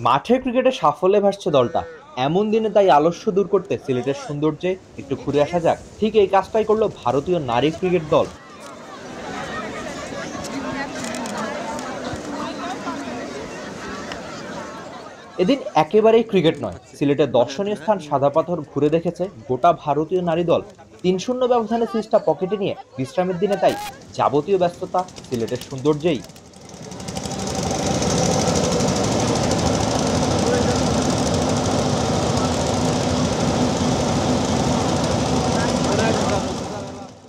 মাঠের ক্রিকেটে সাফল্যে ভাসছে দলটা। এমন দিনে তাই আলস্য দূর করতে সিলেটের সৌন্দর্যে একটু ঘুরে আসা যাক। ঠিক এই কাজটাই করলো ভারতীয় নারী ক্রিকেট দল। এদিন একেবারেই ক্রিকেট নয়, সিলেটের দর্শনীয় স্থান সাদা পাথর ঘুরে দেখেছে গোটা ভারতীয় নারী দল। ৩-০ ব্যবধানে সিরিজটা পকেটে নিয়ে বিশ্রামের দিনে তাই যাবতীয় ব্যস্ততা সিলেটের সৌন্দর্যেই।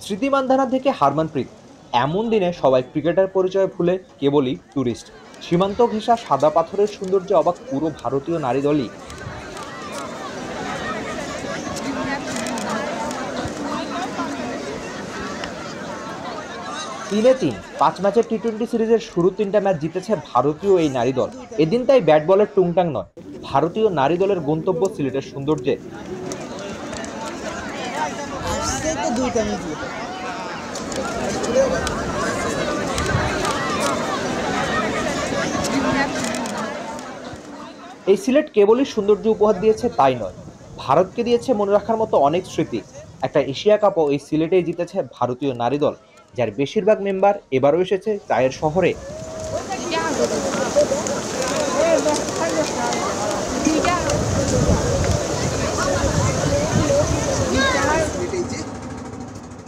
স্মৃতি মান্ধানা থেকে হারমানপ্রীত, এমন দিনে সবাই ক্রিকেটার পরিচয় ভুলে কেবলই ট্যুরিস্ট। সীমান্ত ঘেঁষা সাদা পাথরের সৌন্দর্যে অবাক পুরো ভারতীয় নারী দলই। ৩-৩ ৫ ম্যাচের টি-20 সিরিজের শুরুর ৩টা ম্যাচ জিতেছে ভারতীয় এই নারী দল। এদিন তাই ব্যাট বলের টুংটাং নয়, ভারতীয় নারী দলের গন্তব্য সিলেটের সৌন্দর্যে। এই সিলেট কেবলই সৌন্দর্য উপহার দিয়েছে তাই নয়, ভারতকে দিয়েছে মনে রাখার মতো অনেক স্মৃতি। একটা এশিয়া কাপও এই সিলেটেই জিতেছে ভারতীয় নারী দল, যার বেশিরভাগ মেম্বার এবারও এসেছে চায়ের শহরে।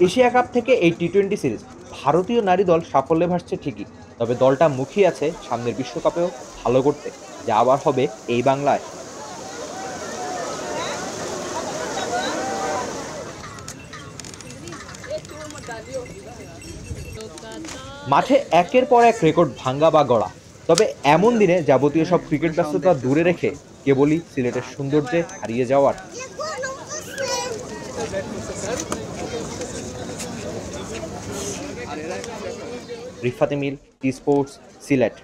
এশিয়া কাপ থেকে এই টি-20 সিরিজ ভারতীয় নারী দল সাফল্যে ভাসছে ঠিকই, তবে দলটা মুখিয়ে আছে সামনের বিশ্বকাপেও ভালো করতে, যা আবার হবে এই বাংলায়। মাঠে একের পর এক রেকর্ড ভাঙ্গা বা গড়া, তবে এমন দিনে যাবতীয় সব ক্রিকেট ব্যস্ততা দূরে রেখে কেবলই সিলেটের সৌন্দর্যে হারিয়ে যাওয়ার। Rifat Emil, T Sports, Sylhet.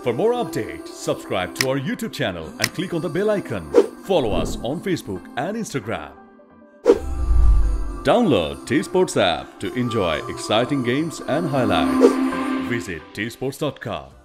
For more updates, subscribe to our YouTube channel and click on the bell icon. Follow us on Facebook and Instagram. Download T-Sports app to enjoy exciting games and highlights. Visit tsports.com.